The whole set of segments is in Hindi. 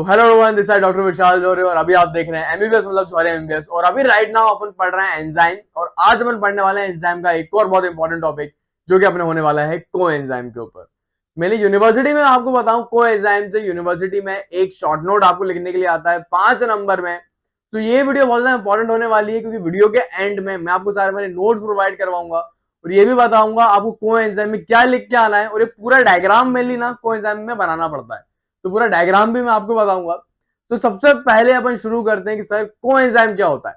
Hello everyone, this is doctor Vishal Jore और अभी आप देख रहे हैं एमबीबीएस मतलब जौहरी एमबीबीएस। और अभी राइट नाउ अपन पढ़ रहे हैं एंजाइम, और आज अपन पढ़ने वाले हैं एंजाइम का एक और बहुत इंपॉर्टेंट टॉपिक जो कि अपने होने वाला है को एंजाइम के ऊपर। मेरी यूनिवर्सिटी में आपको बताऊं, को एंजाइम से यूनिवर्सिटी में एक शॉर्ट नोट आपको लिखने के लिए आता है 5 नंबर में। तो ये वीडियो बहुत ज्यादा इंपॉर्टेंट होने वाली है क्योंकि वीडियो के एंड में मैं आपको सारे मेरे नोट्स प्रोवाइड करवाऊंगा और ये भी बताऊंगा आपको को एंजाइम में क्या लिख के आना है, और ये पूरा डायग्राम मेनली ना को एंजाइम में बनाना पड़ता है। तो पूरा डायग्राम भी मैं आपको बताऊंगा। तो सबसे पहले अपन शुरू करते हैं कि सर को एंजाइम क्या होता है।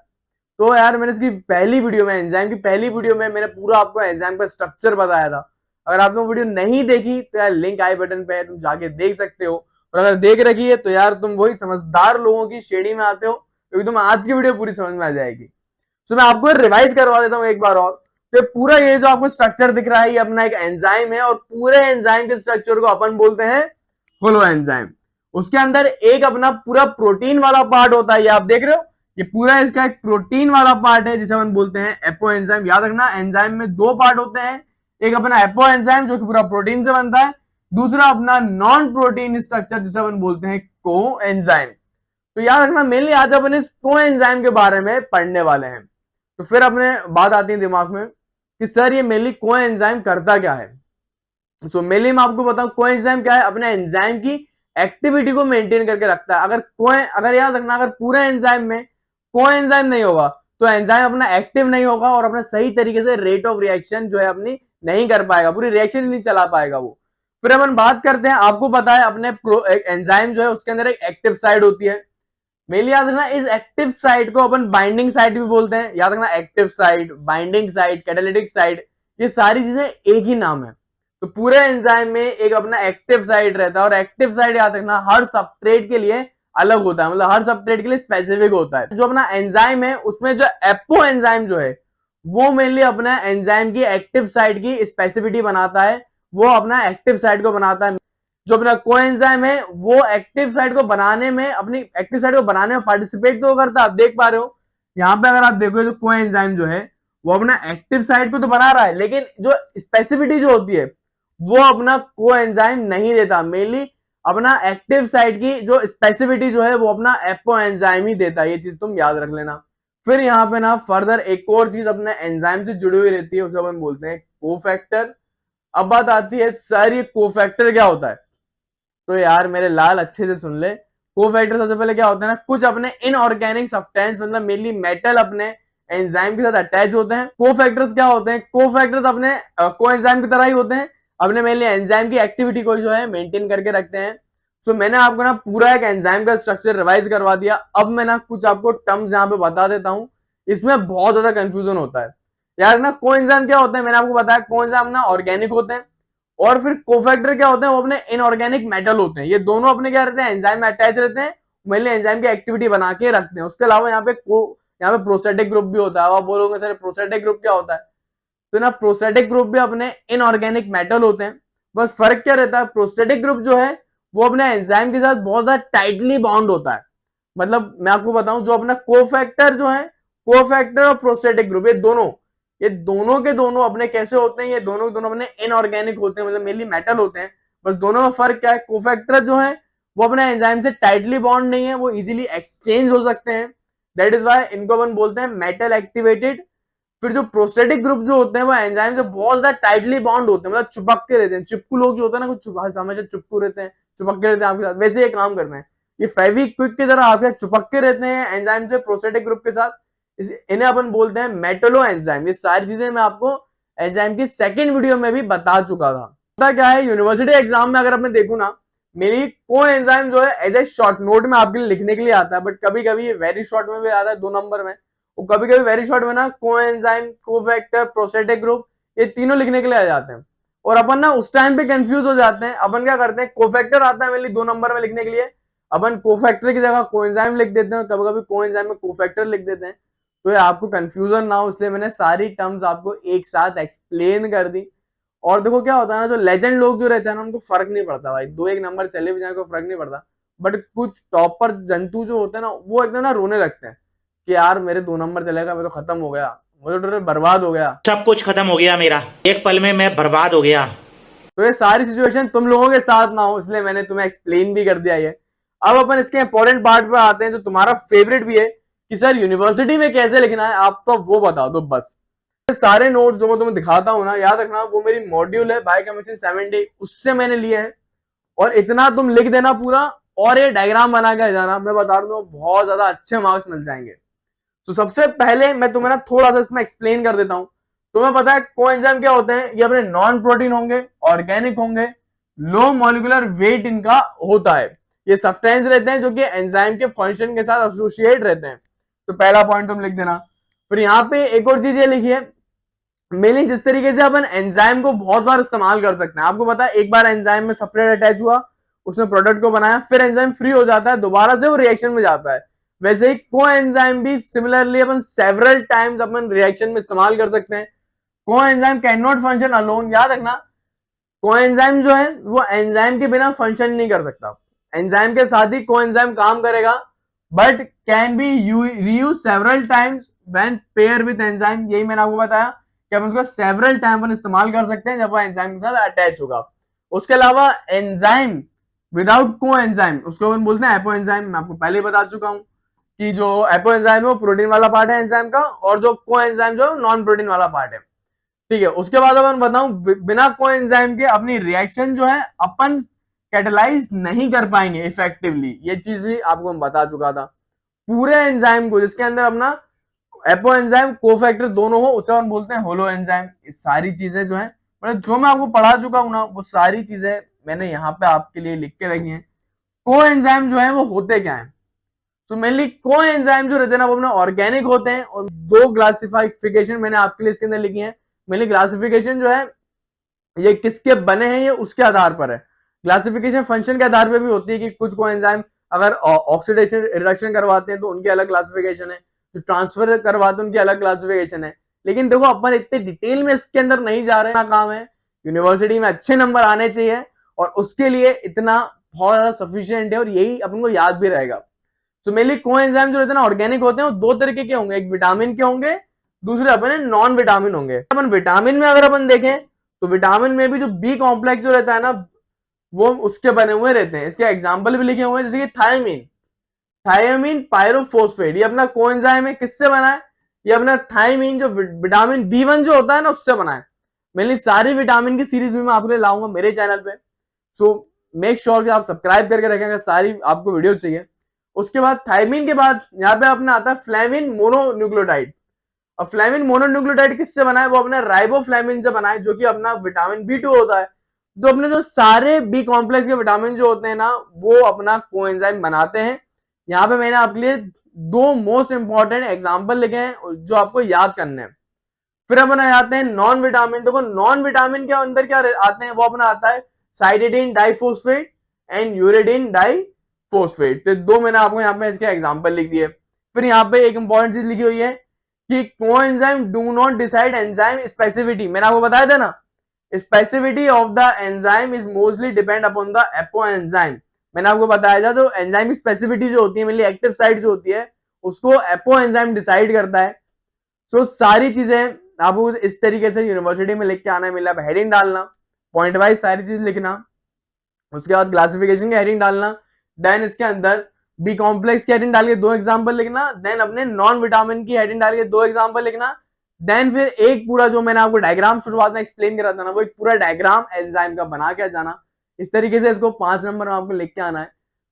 तो यार मैंने इसकी पहली वीडियो में, एंजाइम की पहली वीडियो में मैंने पूरा आपको एंजाइम का स्ट्रक्चर बताया था। अगर आपने वो वीडियो नहीं देखी तो यार लिंक आई बटन पे है, तुम जाके देख सकते हो। और अगर देख रखी है तो यार तुम वही समझदार लोगों की श्रेणी में आते हो क्योंकि तुम आज की वीडियो पूरी समझ में आ जाएगी। तो मैं आपको रिवाइज करवा देता हूँ एक बार और। तो पूरा ये जो आपको स्ट्रक्चर दिख रहा है ये अपना एक एंजाइम है, और पूरे एंजाइम के स्ट्रक्चर को अपन बोलते हैं होलो एंजाइम। उसके अंदर एक अपना पूरा प्रोटीन वाला पार्ट होता है, ये आप देख रहे हो, ये पूरा इसका एक प्रोटीन वाला पार्ट है जिसे हम बोलते हैं एपो एंजाइम। याद रखना एंजाइम में दो पार्ट होते हैं, एक अपना एपो एंजाइम जो कि पूरा प्रोटीन से बनता है, दूसरा अपना नॉन प्रोटीन स्ट्रक्चर जिसे हम बोलते हैं को एंजाइम। तो याद रखना मेनली आज अपन इस को एंजाइम के बारे में पढ़ने वाले हैं। तो फिर अपने बात आती है दिमाग में कि सर ये मेनली को एंजाइम करता क्या है। सो मेनली मैं आपको बताऊं को एंजाइम क्या है, अपने एंजाइम की एक्टिविटी को मेंटेन करके रखता है। अगर याद रखना, अगर पूरे एंजाइम में को एंजाइम नहीं होगा तो एंजाइम अपना एक्टिव नहीं होगा और अपना सही तरीके से रेट ऑफ रिएक्शन जो है अपनी नहीं कर पाएगा, पूरी रिएक्शन ही नहीं चला पाएगा वो। फिर अपन बात करते हैं, आपको पता है अपने एंजाइम जो है उसके अंदर एक एक्टिव साइड होती है। मेनली याद रखना इस एक्टिव साइड को अपन बाइंडिंग साइड भी बोलते हैं। याद रखना active side, binding side, catalytic side, ये सारी चीजें एक ही नाम है। तो पूरे एंजाइम में एक अपना एक्टिव साइड रहता है, और एक्टिव साइड याद रखना हर सबस्ट्रेट के लिए अलग होता है, मतलब हर सबस्ट्रेट के लिए स्पेसिफिक होता है। जो अपना एंजाइम है उसमें जो एपो एंजाइम जो है वो मेनली अपना एंजाइम की एक्टिव साइड की स्पेसिफिसिटी बनाता है, वो अपना एक्टिव साइड को बनाता है। जो अपना कोएंजाइम है वो एक्टिव साइट को बनाने में, अपनी एक्टिव साइट को बनाने में पार्टिसिपेट तो करता है। आप देख पा रहे हो यहाँ पे, अगर आप देखो तो कोएंजाइम जो है वो अपना एक्टिव साइट को तो बना रहा है, लेकिन जो स्पेसिफिसिटी जो होती है वो अपना कोएंजाइम नहीं देता। मेनली अपना एक्टिव साइट की जो स्पेसिफिसिटी जो है वो अपना एपोएंजाइम ही देता है। ये चीज तुम याद रख लेना। फिर यहाँ पे ना फर्दर एक और चीज अपने एंजाइम से जुड़ी हुई रहती है, उसे अपन बोलते हैं कोफैक्टर। अब बात आती है सर ये कोफैक्टर क्या होता है। तो यार मेरे लाल अच्छे से सुन ले, कोफैक्टर सबसे पहले क्या होता है ना, कुछ अपने इनऑर्गेनिक सब्सटेंस मतलब मेनली मेटल अपने एंजाइम के साथ अटैच होते हैं। कोफैक्टर्स क्या होते हैं, कोफैक्टर्स अपने कोएंजाइम की तरह ही होते हैं, अपने मेनली एंजाइम की एक्टिविटी को जो है मेंटेन करके रखते हैं। सो मैंने आपको ना पूरा एक एंजाइम का स्ट्रक्चर रिवाइज करवा दिया। अब मैं ना कुछ आपको टर्म्स यहाँ पे बता देता हूँ, इसमें बहुत ज्यादा कंफ्यूजन होता है। यार ना कोएंजाइम क्या होता है, मैंने आपको बताया कोएंजाइम ना ऑर्गेनिक होते हैं, और फिर कोफैक्टर क्या होते हैं वो अपने इनऑर्गेनिक मेटल होते हैं। ये दोनों अपने क्या रहते हैं, एंजाइम में अटैच रहते हैं, मेनली एंजाइम की एक्टिविटी बना के रखते हैं। उसके अलावा यहाँ पे प्रोस्टेटिक ग्रुप भी होता है। आप बोलोगे सर प्रोस्टेटिक ग्रुप क्या होता है, तो ना प्रोस्टेटिक ग्रुप भी अपने इनऑर्गेनिक मेटल होते हैं। बस फर्क क्या रहता है, प्रोस्टेटिक ग्रुप जो है वो अपने एंजाइम के साथ बहुत ज्यादा टाइटली बाउंड होता है। मतलब मैं आपको बताऊं, जो अपना कोफैक्टर जो है, कोफैक्टर और प्रोस्टेटिक ग्रुप ये दोनों के दोनों अपने कैसे होते हैं, ये दोनों के दोनों अपने इनऑर्गेनिक होते हैं, मतलब मेनली मेटल होते हैं। बस दोनों में फर्क क्या है, कोफैक्टर जो है वो अपने एंजाइम से टाइटली बॉन्ड नहीं है, वो इजीली एक्सचेंज हो सकते हैं। दैट इज वाई इनको अपन बोलते हैं मेटल एक्टिवेटेड। फिर जो प्रोस्टेटिक ग्रुप जो होते हैं वो एंजाइम से बहुत ज्यादा टाइटली बॉन्ड होते हैं, मतलब चिपक के रहते हैं। चिपकू लोग जो होते हैं ना, कुछ हमेशा चिपकू रहते हैं, चिपक के रहते हैं आपके साथ, वैसे ये काम करते हैं। ये फेविक्विक की तरह आपके चिपक के रहते हैं एंजाइम से प्रोस्टेटिक ग्रुप के साथ। इन्हें अपन बोलते हैं मेटलो एंजाइम। ये सारी चीजें मैं आपको एंजाइम की सेकंड वीडियो में भी बता चुका था। पता क्या है, यूनिवर्सिटी एग्जाम में अगर मैं देखूं ना, मेरी को एंजाइम जो है एज ए शॉर्ट नोट में आपके लिए लिखने के लिए आता है, बट कभी कभी वेरी शॉर्ट में भी आता है 2 नंबर में, और कभी कभी वेरी शॉर्ट में ना को एंजाइम, कोफैक्टर, प्रोस्टेटिक ग्रुप, ये तीनों लिखने के लिए आ जाते हैं। और अपन ना उस टाइम पे कंफ्यूज हो जाते हैं। अपन क्या करते हैं, कोफैक्टर आता है मेनली 2 नंबर में लिखने के लिए, अपन कोफैक्टर की जगह कोएंजाइम लिख देते हैं, कभी कभी कोएंजाइम में कोफैक्टर लिख देते हैं। तो ये आपको कंफ्यूजन ना हो इसलिए मैंने सारी टर्म्स आपको एक साथ एक्सप्लेन कर दी। और देखो क्या होता है ना, जो लेजेंड लोग जो रहते हैं ना उनको फर्क नहीं पड़ता भाई, 1 नंबर चले भी जाए को फर्क नहीं पड़ता। बट कुछ टॉपर जंतु जो होते हैं ना वो एकदम ना रोने लगते हैं कि यार मेरे 2 नंबर चलेगा, मैं तो खत्म हो गया, मुझे तो बर्बाद हो गया, सब कुछ खत्म हो गया मेरा, एक पल में मैं बर्बाद हो गया। तो ये सारी सिचुएशन तुम लोगों के साथ ना हो इसलिए मैंने तुम्हें एक्सप्लेन भी कर दिया ये। अब अपन इसके इंपॉर्टेंट पार्ट पे आते हैं जो तुम्हारा फेवरेट भी है कि सर यूनिवर्सिटी में कैसे लिखना है, आप तो वो बता दो बस। सारे नोट्स जो मैं तुम्हें दिखाता हूँ ना, याद रखना वो मेरी मॉड्यूल है बायोकेमिस्ट्री 7 डे, उससे मैंने लिए हैं। और इतना तुम लिख देना पूरा, और ये डायग्राम बना के जाना, मैं बता दूं बहुत ज्यादा अच्छे मार्क्स मिल जाएंगे। तो सबसे पहले मैं तुम्हें ना थोड़ा सा इसमें एक्सप्लेन कर देता हूं। तुम्हें पता है कोएंजाइम क्या होते हैं? ये अपने नॉन प्रोटीन होंगे, ऑर्गेनिक होंगे, लो मॉलिक्यूलर वेट इनका होता है। ये सब्सटेंस रहते हैं जो कि एंजाइम के फंक्शन के साथ एसोसिएट रहते हैं। तो पहला पॉइंट तुम लिख देना। फिर यहाँ पे एक और चीज ये लिखी है, मेनली जिस तरीके से अपन एंजाइम को बहुत बार इस्तेमाल कर सकते हैं। आपको पता है एक बार एंजाइम में सब्सट्रेट अटैच हुआ, उसने प्रोडक्ट को बनाया, फिर एंजाइम फ्री हो जाता है, दोबारा से वो रिएक्शन में जाता है। वैसे ही कोएंजाइम भी सिमिलरली अपन सेवरल टाइम्स अपन रिएक्शन में इस्तेमाल कर सकते हैं। Coenzyme can not function alone. याद रखना कोएंजाइम जो है वो एंजाइम के बिना फंक्शन नहीं कर सकता, एंजाइम के साथ ही कोएंजाइम काम करेगा, but can be reuse several times when pair with enzyme. यही मैंने आपको बताया कि अपन उसको सेवरल टाइम पर इस्तेमाल कर सकते हैं जब वो एंजाइम के साथ अटैच होगा। उसके अलावा एंजाइम विदाउट को एंजाइम उसको अपन बोलते हैं एपो एंजाइम। मैं आपको पहले ही बता चुका हूं कि जो एपो एंजाइम है वो प्रोटीन वाला पार्ट है एंजाइम का, और जो को एंजाइम जो है नॉन प्रोटीन वाला पार्ट है। ठीक है, उसके बाद अपन बताऊं बिना को एंजाइम के अपनी रिएक्शन जो है अपन कैटेलाइज नहीं कर पाएंगे इफेक्टिवली। ये चीज भी आपको मैं बता चुका था। पूरे एंजाइम को जिसके अंदर अपना एपो एंजाइम कोफैक्टर दोनों हो उसे हम बोलते हैं होलो एंजाइम। ये सारी चीजें जो है मतलब जो मैं आपको पढ़ा चुका हूं ना वो सारी चीजें मैंने यहाँ पे आपके लिए लिख के रखी हैं। को एंजाइम जो है वो होते क्या है? तो मेनली को एंजाइम जो रहते हैं ना वो अपने ऑर्गेनिक होते हैं, और दो क्लासिफिकेशन मैंने आपके लिए इसके अंदर लिखी है। मेनली क्लासिफिकेशन जो है ये किसके बने हैं ये उसके आधार पर है। क्लासिफिकेशन फंक्शन के आधार पर भी होती है कि कुछ को एंजाइम अगर ऑक्सीडेशन रिडक्शन करवाते हैं तो उनकी अलग क्लासिफिकेशन है, जो ट्रांसफर करवाते हैं उनकी अलग क्लासिफिकेशन है। लेकिन देखो अपन इतने डिटेल में इसके अंदर नहीं जा रहे हैं, काम है यूनिवर्सिटी में अच्छे नंबर आने चाहिए, और उसके लिए इतना बहुत ज्यादा सफिशियंट है और यही अपन को याद भी रहेगा। तो मेनली कोएंजाइम जो रहते हैं ना ऑर्गेनिक होते हैं, वो दो तरीके के होंगे, एक विटामिन के होंगे, दूसरे अपने नॉन विटामिन होंगे। अपन विटामिन में अगर अपन देखें तो विटामिन में भी जो बी कॉम्प्लेक्स जो रहता है ना वो उसके बने हुए रहते हैं। इसके एग्जाम्पल भी लिखे हुए हैं, जैसे कि थायमीन, थायमीन पायरोफोस्फेट, ये अपना कोएंजाइम है, किससे बना है? ये अपना थायमीन जो विटामिन B1 जो होता है ना उससे बना है। मेनली सारी विटामिन की सीरीज भी मैं आपके लिए लाऊंगा मेरे चैनल पे, सो मेक श्योर कि आप सब्सक्राइब करके रखेंगे, सारी आपको वीडियो चाहिए। उसके बाद थायमीन के बाद यहाँ पे अपना आता है फ्लेविन मोनोन्यूक्लियोटाइड। और फ्लेविन मोनोन्यूक्लियोटाइड किससे बना है? वो अपने राइबोफ्लेविन से बना है, जो कि अपना विटामिन B2 होता है। तो अपने जो सारे बी कॉम्प्लेक्स के विटामिन जो होते हैं ना वो अपना कोएंजाइम बनाते हैं। यहाँ पे मैंने आपके लिए दो मोस्ट इंपॉर्टेंट एग्जांपल लिखे हैं जो आपको याद करने हैं। फिर अपन आ जाते हैं नॉन विटामिन। देखो नॉन विटामिन के अंदर क्या आते हैं, वो अपना आता है साइडिडिन डाइफोस्फेट एंड यूरिडिन डाइफोस्फेट। तो दो मैंने आपको यहाँ पे इसके एग्जांपल लिख दिए। फिर यहाँ पे एक इंपॉर्टेंट चीज लिखी हुई है कि coenzyme do not decide enzyme specificity. मैंने आपको बताया था ना, specificity of the enzyme is mostly depend upon the apo enzyme. मैंने आपको बताया था तो एंजाइम स्पेसिफिसिटी जो होती है मेनली एक्टिव साइट जो होती है उसको एपो एंजाइम डिसाइड करता है। सो सारी चीजें आपको इस तरीके से यूनिवर्सिटी में लिख के आना है। मतलब हेडिंग डालना, पॉइंट वाइज सारी चीज लिखना, उसके बाद क्लासिफिकेशन की हेडिंग डालना, देन इसके अंदर बी कॉम्प्लेक्स की हेडिंग डाल के दो एग्जांपल लिखना, देन अपने नॉन विटामिन की हेडिंग डाल के दो एग्जांपल लिखना, देन फिर एक पूरा जो मैंने आपको डायग्राम शुरुआत में एक्सप्लेन करा था ना वो एक पूरा डायग्राम एंजाइम का बना के जाना। इस तरीके से इसको 5 नंबर में आपको लिख के आना है।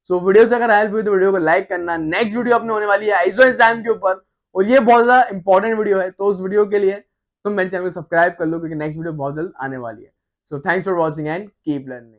सो वीडियो से अगर हेल्प हुई तो वीडियो को लाइक करना। नेक्स्ट वीडियो अपने होने वाली है आइसो एंजाइम के ऊपर, और ये बहुत ज्यादा इंपॉर्टेंट वीडियो है, तो उस वीडियो के लिए तुम मेरे चैनल को सब्सक्राइब कर लो क्योंकि नेक्स्ट वीडियो बहुत जल्द आने वाली है। So thanks for watching and keep learning.